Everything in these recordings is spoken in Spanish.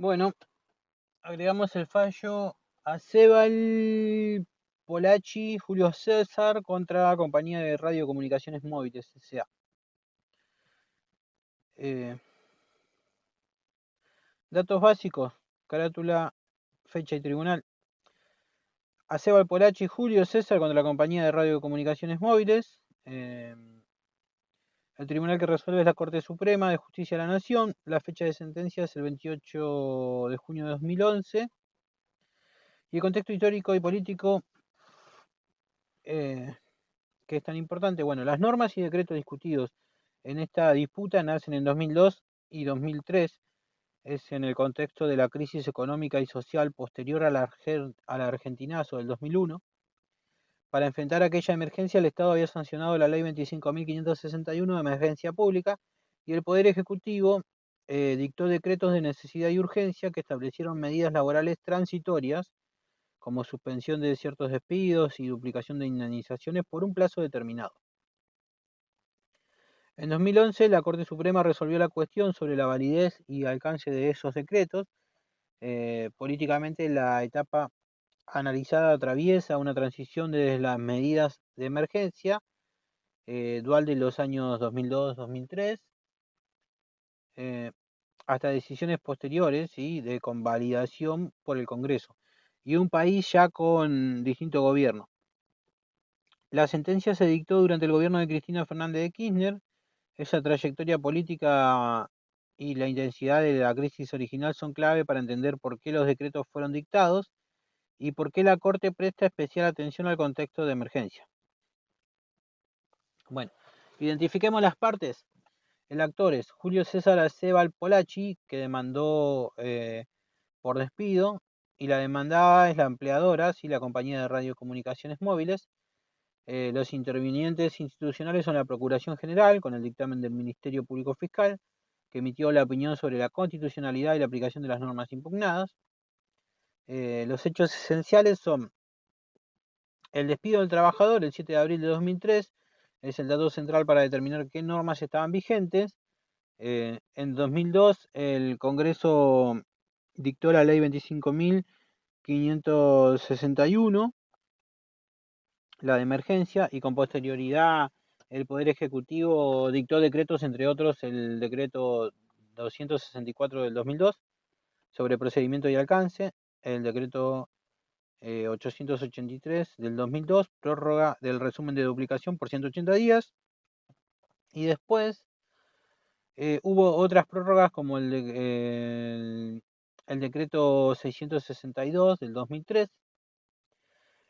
Bueno, agregamos el fallo Acebal, Polacci, Julio César contra Compañía de Radiocomunicaciones Móviles, S.A. Eh, datos básicos, carátula, fecha y tribunal. Acebal, Polacci, Julio César contra la Compañía de Radiocomunicaciones Móviles. El tribunal que resuelve es la Corte Suprema de Justicia de la Nación. La fecha de sentencia es el 28 de junio de 2011. Y el contexto histórico y político que es tan importante. Bueno, las normas y decretos discutidos en esta disputa nacen en 2002 y 2003. Es en el contexto de la crisis económica y social posterior a la argentinazo del 2001. Para enfrentar aquella emergencia, el Estado había sancionado la Ley 25.561 de emergencia pública y el Poder Ejecutivo dictó decretos de necesidad y urgencia que establecieron medidas laborales transitorias como suspensión de ciertos despidos y duplicación de indemnizaciones por un plazo determinado. En 2011, la Corte Suprema resolvió la cuestión sobre la validez y alcance de esos decretos. Políticamente, la etapa analizada atraviesa una transición desde las medidas de emergencia dual de los años 2002-2003 hasta decisiones posteriores ¿sí? de convalidación por el Congreso y un país ya con distinto gobierno. La sentencia se dictó durante el gobierno de Cristina Fernández de Kirchner. Esa trayectoria política y la intensidad de la crisis original son clave para entender por qué los decretos fueron dictados y por qué la Corte presta especial atención al contexto de emergencia. Bueno, identifiquemos las partes. El actor es Julio César Acebal Polacci, que demandó por despido, y la demandada es la empleadora, ¿sí? La compañía de radiocomunicaciones móviles. Los intervinientes institucionales son la Procuración General, con el dictamen del Ministerio Público Fiscal, que emitió la opinión sobre la constitucionalidad y la aplicación de las normas impugnadas. Los hechos esenciales son el despido del trabajador el 7 de abril de 2003, es el dato central para determinar qué normas estaban vigentes. En 2002 el Congreso dictó la ley 25.561, la de emergencia, y con posterioridad el Poder Ejecutivo dictó decretos, entre otros el decreto 264 del 2002 sobre procedimiento y alcance, el decreto 883 del 2002, prórroga del resumen de duplicación por 180 días, y después hubo otras prórrogas como el decreto 662 del 2003.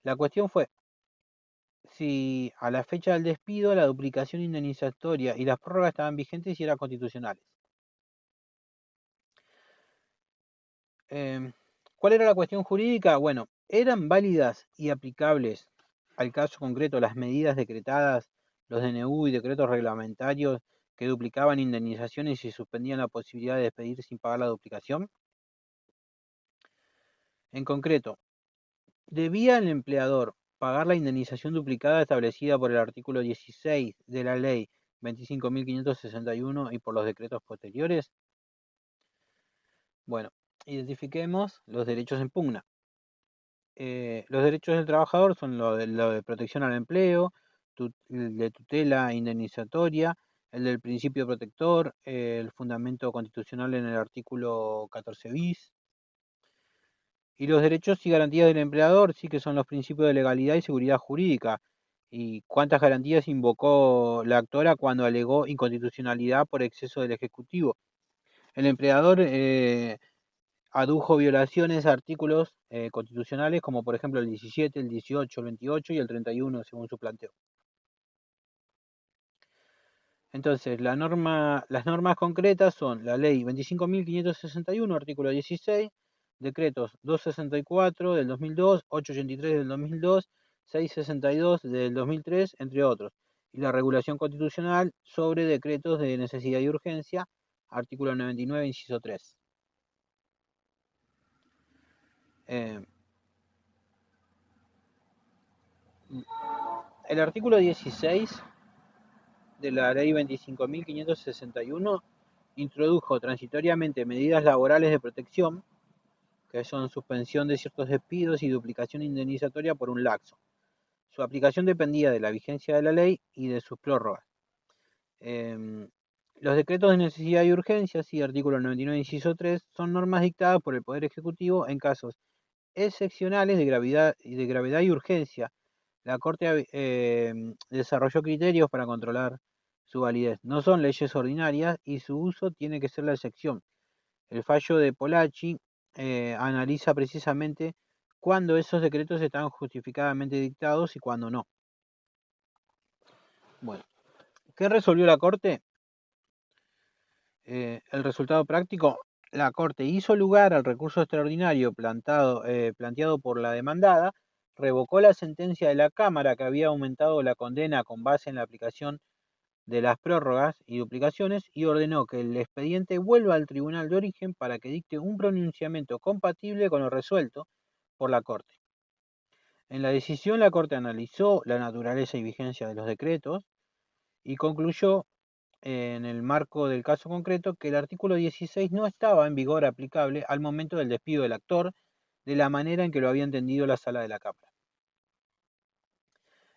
La cuestión fue si a la fecha del despido la duplicación indemnizatoria y las prórrogas estaban vigentes y eran constitucionales. ¿Cuál era la cuestión jurídica? Bueno, eran válidas y aplicables al caso concreto las medidas decretadas, los DNU y decretos reglamentarios que duplicaban indemnizaciones y suspendían la posibilidad de despedir sin pagar la duplicación. En concreto, ¿debía el empleador pagar la indemnización duplicada establecida por el artículo 16 de la ley 25.561 y por los decretos posteriores? Bueno, identifiquemos los derechos en pugna. Los derechos del trabajador son lo de protección al empleo, el de tutela indemnizatoria, el del principio protector, el fundamento constitucional en el artículo 14 bis, y los derechos y garantías del empleador, sí que son los principios de legalidad y seguridad jurídica. ¿Y cuántas garantías invocó la actora cuando alegó inconstitucionalidad por exceso del Ejecutivo? El empleador adujo violaciones a artículos constitucionales como por ejemplo el 17, el 18, el 28 y el 31 según su planteo. Entonces, las normas concretas son la ley 25.561, artículo 16, decretos 264 del 2002, 883 del 2002, 662 del 2003, entre otros, y la regulación constitucional sobre decretos de necesidad y urgencia, artículo 99, inciso 3. El artículo 16 de la ley 25.561 introdujo transitoriamente medidas laborales de protección, que son suspensión de ciertos despidos y duplicación indemnizatoria por un lapso. Su aplicación dependía de la vigencia de la ley y de sus prórrogas. Los decretos de necesidad y urgencia, sí, artículo 99, inciso 3, son normas dictadas por el Poder Ejecutivo en casos excepcionales de gravedad y urgencia. La Corte desarrolló criterios para controlar su validez. No son leyes ordinarias y su uso tiene que ser la excepción. El fallo de Polacci analiza precisamente cuándo esos decretos están justificadamente dictados y cuándo no. Bueno, ¿qué resolvió la Corte? El resultado práctico, la Corte hizo lugar al recurso extraordinario planteado por la demandada, revocó la sentencia de la Cámara que había aumentado la condena con base en la aplicación de las prórrogas y duplicaciones y ordenó que el expediente vuelva al tribunal de origen para que dicte un pronunciamiento compatible con lo resuelto por la Corte. En la decisión, la Corte analizó la naturaleza y vigencia de los decretos y concluyó, en el marco del caso concreto, que el artículo 16 no estaba en vigor aplicable al momento del despido del actor de la manera en que lo había entendido la sala de la Cámara.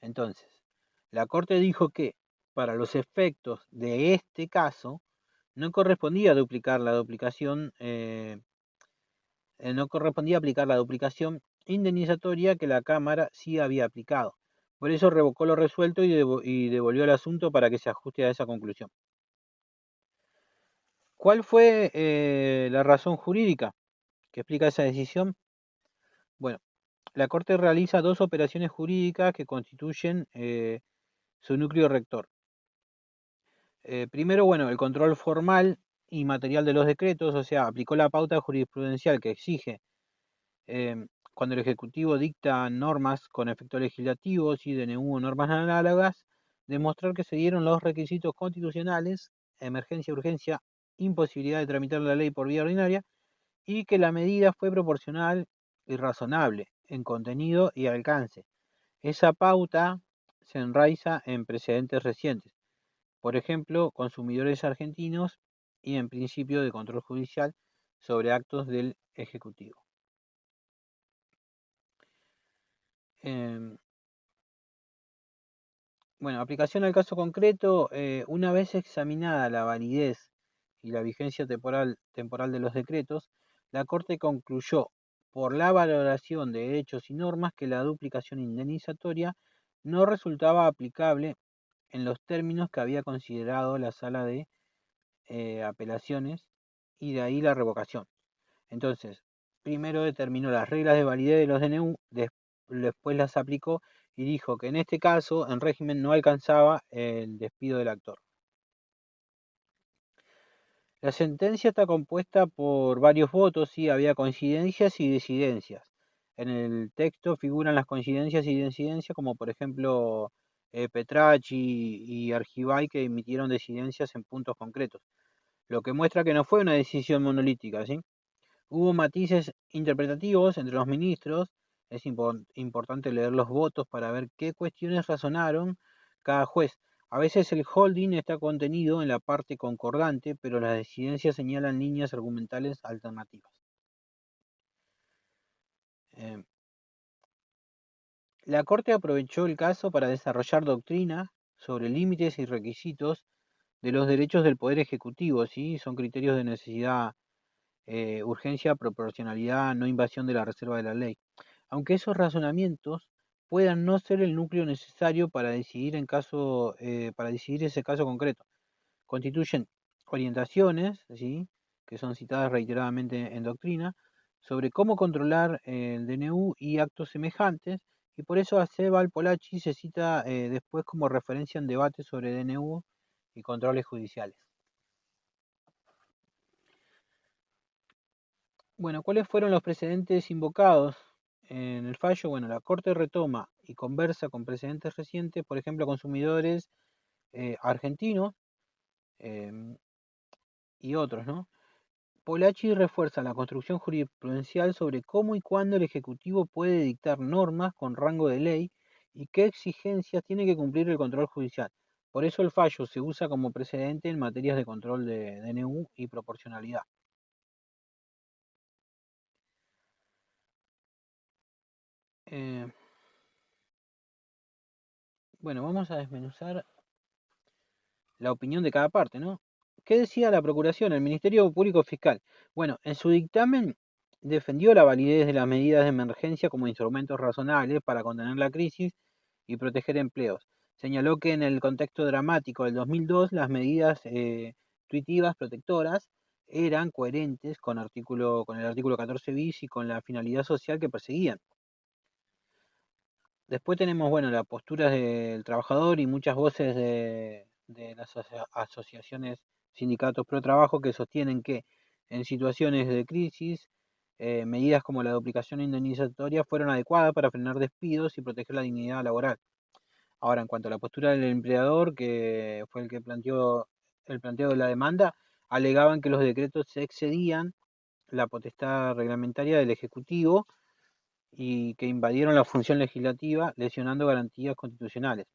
Entonces, la Corte dijo que, para los efectos de este caso, no correspondía aplicar la duplicación indemnizatoria que la Cámara sí había aplicado. Por eso revocó lo resuelto y devolvió el asunto para que se ajuste a esa conclusión. ¿Cuál fue la razón jurídica que explica esa decisión? Bueno, la Corte realiza dos operaciones jurídicas que constituyen su núcleo rector. Primero, bueno, el control formal y material de los decretos, o sea, aplicó la pauta jurisprudencial que exige cuando el Ejecutivo dicta normas con efecto legislativo, si DNU o normas análogas, demostrar que se dieron los requisitos constitucionales, emergencia, urgencia, imposibilidad de tramitar la ley por vía ordinaria, y que la medida fue proporcional y razonable en contenido y alcance. Esa pauta se enraiza en precedentes recientes, por ejemplo, consumidores argentinos y en principio de control judicial sobre actos del Ejecutivo. Bueno, aplicación al caso concreto, una vez examinada la validez y la vigencia temporal de los decretos, la Corte concluyó, por la valoración de hechos y normas, que la duplicación indemnizatoria no resultaba aplicable en los términos que había considerado la Sala de Apelaciones y de ahí la revocación. Entonces, primero determinó las reglas de validez de los DNU, después las aplicó y dijo que en este caso el régimen no alcanzaba el despido del actor. La sentencia está compuesta por varios votos, sí, había coincidencias y disidencias. En el texto figuran las coincidencias y disidencias, como por ejemplo Petracci y Argibay, que emitieron disidencias en puntos concretos, lo que muestra que no fue una decisión monolítica, ¿sí? Hubo matices interpretativos entre los ministros. Es importante leer los votos para ver qué cuestiones razonaron cada juez. A veces el holding está contenido en la parte concordante, pero las decidencias señalan líneas argumentales alternativas. La Corte aprovechó el caso para desarrollar doctrina sobre límites y requisitos de los derechos del Poder Ejecutivo, ¿sí? Son criterios de necesidad, urgencia, proporcionalidad, no invasión de la reserva de la ley. Aunque esos razonamientos puedan no ser el núcleo necesario para decidir ese caso concreto. Constituyen orientaciones, ¿sí?, que son citadas reiteradamente en doctrina, sobre cómo controlar el DNU y actos semejantes, y por eso a Sebal Polacci se cita después como referencia en debates sobre DNU y controles judiciales. Bueno, ¿cuáles fueron los precedentes invocados en el fallo? Bueno, la Corte retoma y conversa con precedentes recientes, por ejemplo, consumidores argentinos y otros, ¿no? Polacci refuerza la construcción jurisprudencial sobre cómo y cuándo el Ejecutivo puede dictar normas con rango de ley y qué exigencias tiene que cumplir el control judicial. Por eso el fallo se usa como precedente en materias de control de DNU y proporcionalidad. Bueno, vamos a desmenuzar la opinión de cada parte, ¿no? ¿Qué decía la Procuración, el Ministerio Público Fiscal? Bueno, en su dictamen defendió la validez de las medidas de emergencia como instrumentos razonables para contener la crisis y proteger empleos. Señaló que en el contexto dramático del 2002 las medidas tuitivas protectoras eran coherentes con el artículo 14 bis y con la finalidad social que perseguían. Después tenemos, bueno, la postura del trabajador y muchas voces de las asociaciones, sindicatos pro trabajo que sostienen que en situaciones de crisis, medidas como la duplicación indemnizatoria fueron adecuadas para frenar despidos y proteger la dignidad laboral. Ahora, en cuanto a la postura del empleador, que fue el que planteó el planteo de la demanda, alegaban que los decretos se excedían la potestad reglamentaria del Ejecutivo y que invadieron la función legislativa, lesionando garantías constitucionales.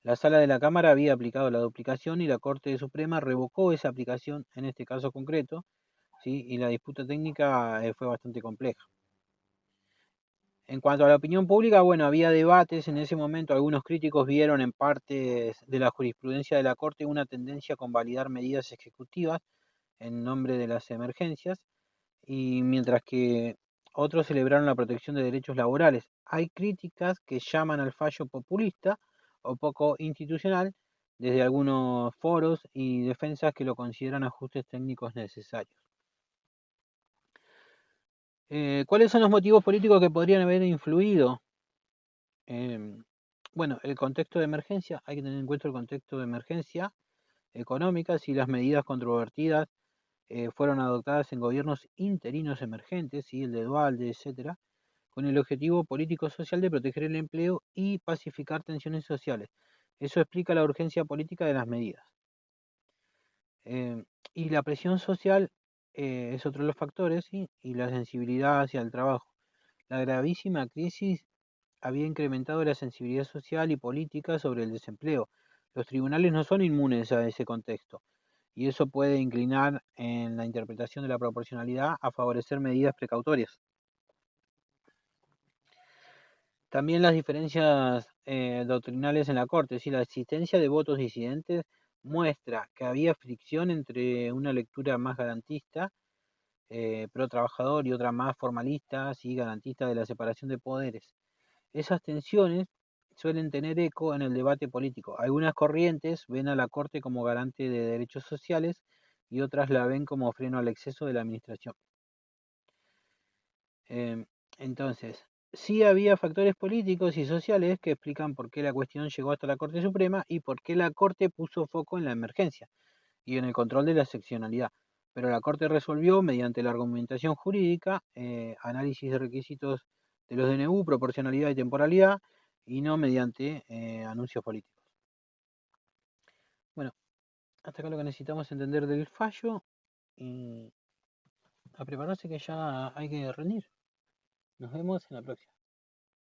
La sala de la Cámara había aplicado la duplicación y la Corte Suprema revocó esa aplicación en este caso concreto, ¿sí? Y la disputa técnica fue bastante compleja. En cuanto a la opinión pública, bueno, había debates en ese momento. Algunos críticos vieron en parte de la jurisprudencia de la Corte una tendencia a convalidar medidas ejecutivas en nombre de las emergencias, y mientras que otros celebraron la protección de derechos laborales. Hay críticas que llaman al fallo populista o poco institucional desde algunos foros y defensas que lo consideran ajustes técnicos necesarios. ¿Cuáles son los motivos políticos que podrían haber influido? Bueno, el contexto de emergencia, hay que tener en cuenta el contexto de emergencia económica, si las medidas controvertidas fueron adoptadas en gobiernos interinos emergentes, ¿sí? El de Dualde, etcétera, con el objetivo político-social de proteger el empleo y pacificar tensiones sociales. Eso explica la urgencia política de las medidas. Y la presión social es otro de los factores, ¿sí? Y la sensibilidad hacia el trabajo. La gravísima crisis había incrementado la sensibilidad social y política sobre el desempleo. Los tribunales no son inmunes a ese contexto, y eso puede inclinar en la interpretación de la proporcionalidad a favorecer medidas precautorias. También las diferencias doctrinales en la Corte, si la existencia de votos disidentes muestra que había fricción entre una lectura más garantista, pro trabajador, y otra más formalista, sí, garantista de la separación de poderes. Esas tensiones suelen tener eco en el debate político. Algunas corrientes ven a la Corte como garante de derechos sociales y otras la ven como freno al exceso de la administración. Entonces, sí había factores políticos y sociales que explican por qué la cuestión llegó hasta la Corte Suprema y por qué la Corte puso foco en la emergencia y en el control de la seccionalidad. Pero la Corte resolvió mediante la argumentación jurídica, análisis de requisitos de los DNU, proporcionalidad y temporalidad, y no mediante anuncios políticos. Bueno, hasta acá lo que necesitamos entender del fallo, y a prepararse que ya hay que rendir. Nos vemos en la próxima.